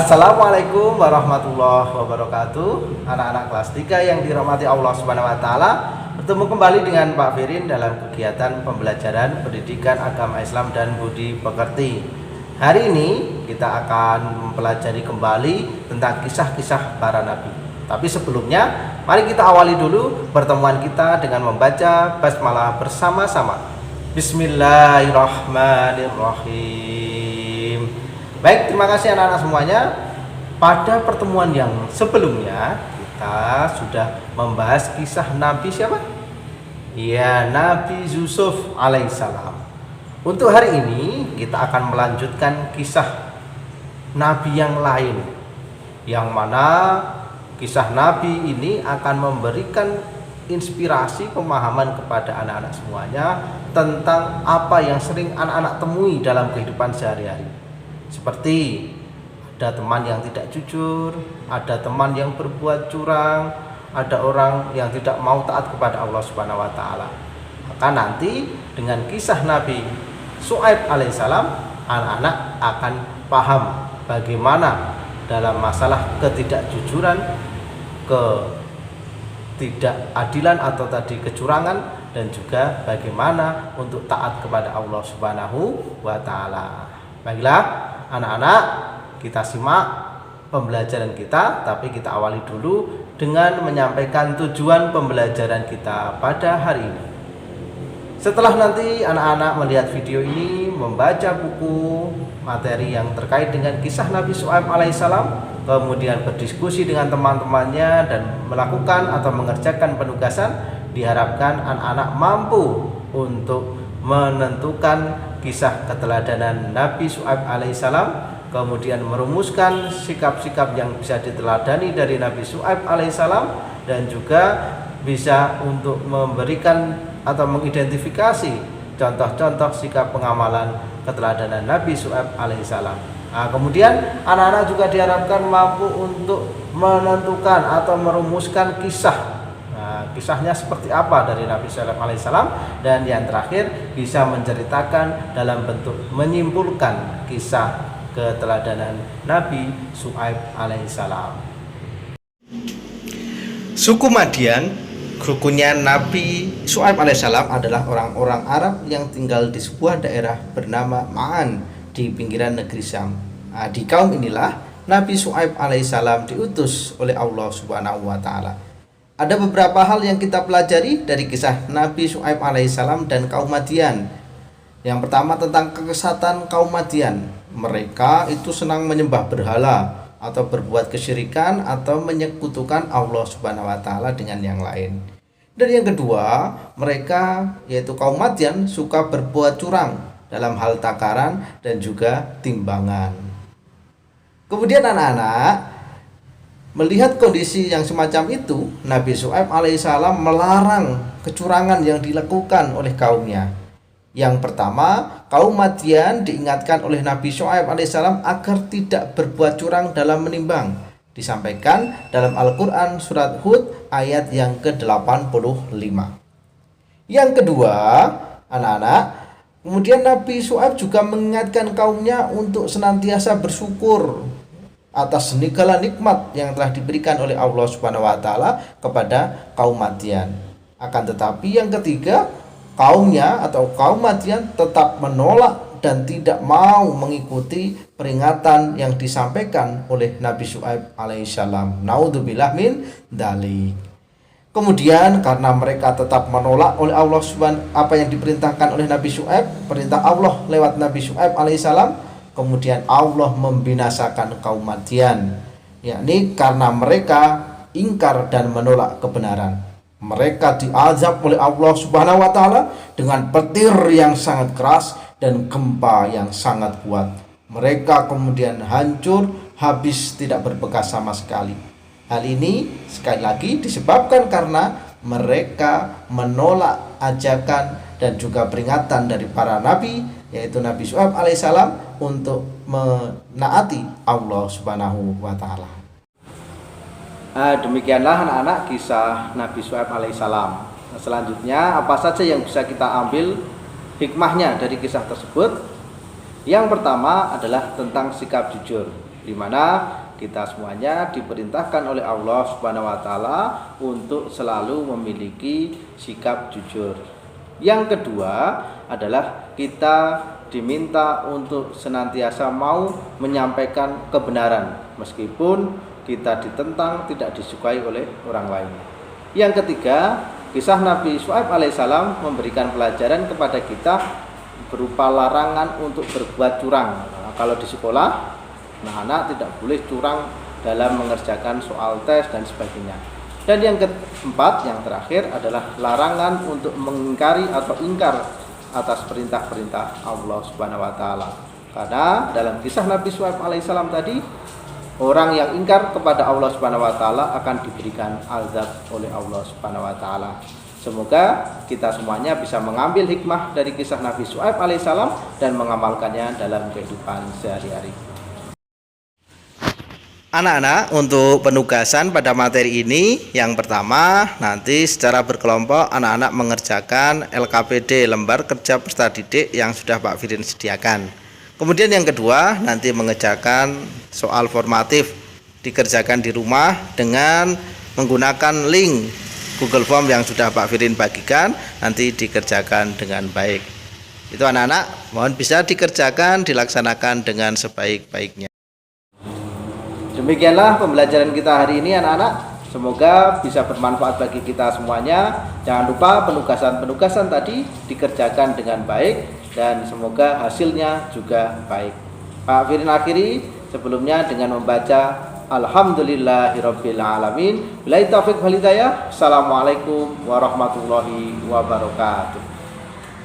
Assalamualaikum warahmatullahi wabarakatuh. Anak-anak kelas 3 yang dirahmati Allah Subhanahu wa taala, bertemu kembali dengan Pak Firin dalam kegiatan pembelajaran pendidikan agama Islam dan budi pekerti. Hari ini kita akan mempelajari kembali tentang kisah-kisah para nabi. Tapi sebelumnya, mari kita awali dulu pertemuan kita dengan membaca basmalah bersama-sama. Bismillahirrahmanirrahim. Baik, terima kasih anak-anak semuanya. Pada pertemuan yang sebelumnya kita sudah membahas kisah Nabi siapa? Ya, Nabi Yusuf alaihissalam. Untuk hari ini kita akan melanjutkan kisah Nabi yang lain, yang mana kisah Nabi ini akan memberikan inspirasi pemahaman kepada anak-anak semuanya tentang apa yang sering anak-anak temui dalam kehidupan sehari-hari. Seperti ada teman yang tidak jujur, ada teman yang berbuat curang, ada orang yang tidak mau taat kepada Allah Subhanahu wa taala. Maka nanti dengan kisah Nabi Syuaib alaihissalam, anak-anak akan paham bagaimana dalam masalah ketidakjujuran, ketidakadilan atau tadi kecurangan, dan juga bagaimana untuk taat kepada Allah Subhanahu wa taala. Baiklah anak-anak, kita simak pembelajaran kita, tapi kita awali dulu dengan menyampaikan tujuan pembelajaran kita pada hari ini. Setelah nanti anak-anak melihat video ini, membaca buku materi yang terkait dengan kisah Nabi Syuaib alaihissalam, kemudian berdiskusi dengan teman-temannya dan melakukan atau mengerjakan penugasan, diharapkan anak-anak mampu untuk menentukan kisah keteladanan Nabi Syuaib alaihissalam, kemudian merumuskan sikap-sikap yang bisa diteladani dari Nabi Syuaib alaihissalam, dan juga bisa untuk memberikan atau mengidentifikasi contoh-contoh sikap pengamalan keteladanan Nabi Syuaib alaihissalam. Nah, kemudian anak-anak juga diharapkan mampu untuk menentukan atau merumuskan kisah. Nah, kisahnya seperti apa dari Nabi Syuaib alaihissalam, dan yang terakhir bisa menceritakan dalam bentuk menyimpulkan kisah keteladanan Nabi Syuaib alaihissalam. Suku Madian, sukunya Nabi Syuaib alaihissalam, adalah orang-orang Arab yang tinggal di sebuah daerah bernama Ma'an di pinggiran negeri Syam. Nah, di kaum inilah Nabi Syuaib alaihissalam diutus oleh Allah Subhanahu wa taala. Ada beberapa hal yang kita pelajari dari kisah Nabi Syuaib alaihissalam dan kaum Madian. Yang pertama tentang kesesatan kaum Madian. Mereka itu senang menyembah berhala atau berbuat kesyirikan atau menyekutukan Allah Subhanahu wa taala dengan yang lain. Dan yang kedua, mereka yaitu kaum Madian suka berbuat curang dalam hal takaran dan juga timbangan. Kemudian anak-anak melihat kondisi yang semacam itu, Nabi Syuaib alaihissalam melarang kecurangan yang dilakukan oleh kaumnya. Yang pertama, kaum Madian diingatkan oleh Nabi Syuaib alaihissalam agar tidak berbuat curang dalam menimbang. Disampaikan dalam Al-Quran surat Hud ayat yang ke-85. Yang kedua, anak-anak, kemudian Nabi Syuaib juga mengingatkan kaumnya untuk senantiasa bersyukur atas segala nikmat yang telah diberikan oleh Allah Subhanahu wa taala kepada kaum Madian. Akan tetapi yang ketiga, kaumnya atau kaum Madian tetap menolak dan tidak mau mengikuti peringatan yang disampaikan oleh Nabi Syuaib alaihissalam. Naudzubillah min dzalik. Kemudian karena mereka tetap menolak oleh Allah Subhanahu apa yang diperintahkan oleh Nabi Syuaib, perintah Allah lewat Nabi Syuaib alaihissalam, kemudian Allah membinasakan kaum Madian, yakni karena mereka ingkar dan menolak kebenaran. Mereka diazab oleh Allah Subhanahu wa taala dengan petir yang sangat keras dan gempa yang sangat kuat. Mereka kemudian hancur, habis, tidak berbekas sama sekali. Hal ini sekali lagi disebabkan karena mereka menolak ajakan dan juga peringatan dari para nabi, yaitu Nabi Syuaib alaihissalam, untuk menaati Allah Subhanahu wa taala. Demikianlah anak-anak kisah Nabi Syuaib alaihissalam. Selanjutnya apa saja yang bisa kita ambil hikmahnya dari kisah tersebut? Yang pertama adalah tentang sikap jujur. di mana kita semuanya diperintahkan oleh Allah Subhanahu wa taala untuk selalu memiliki sikap jujur. Yang kedua adalah kita diminta untuk senantiasa mau menyampaikan kebenaran meskipun kita ditentang, tidak disukai oleh orang lain. Yang ketiga, kisah Nabi Syuaib alaihissalam memberikan pelajaran kepada kita berupa larangan untuk berbuat curang. Nah, kalau di sekolah, anak-anak tidak boleh curang dalam mengerjakan soal tes dan sebagainya. Dan yang keempat, yang terakhir adalah larangan untuk mengingkari atau ingkar atas perintah-perintah Allah Subhanahu wa taala. Karena dalam kisah Nabi Syuaib alaihissalam tadi, orang yang ingkar kepada Allah Subhanahu wa taala akan diberikan azab oleh Allah Subhanahu wa taala. Semoga kita semuanya bisa mengambil hikmah dari kisah Nabi Syuaib alaihissalam dan mengamalkannya dalam kehidupan sehari-hari. Anak-anak, untuk penugasan pada materi ini, yang pertama nanti secara berkelompok anak-anak mengerjakan LKPD, lembar kerja peserta didik yang sudah Pak Firin sediakan. Kemudian yang kedua nanti mengerjakan soal formatif, dikerjakan di rumah dengan menggunakan link Google Form yang sudah Pak Firin bagikan, nanti dikerjakan dengan baik. Itu anak-anak, mohon bisa dikerjakan, dilaksanakan dengan sebaik-baiknya. Demikianlah pembelajaran kita hari ini anak-anak. Semoga bisa bermanfaat bagi kita semuanya. Jangan lupa penugasan-penugasan tadi dikerjakan dengan baik dan semoga hasilnya juga baik. Pak Firin akhiri sebelumnya dengan membaca Alhamdulillahirabbil alamin. Billahi taufiq wal hidayah. Assalamualaikum warahmatullahi wabarakatuh.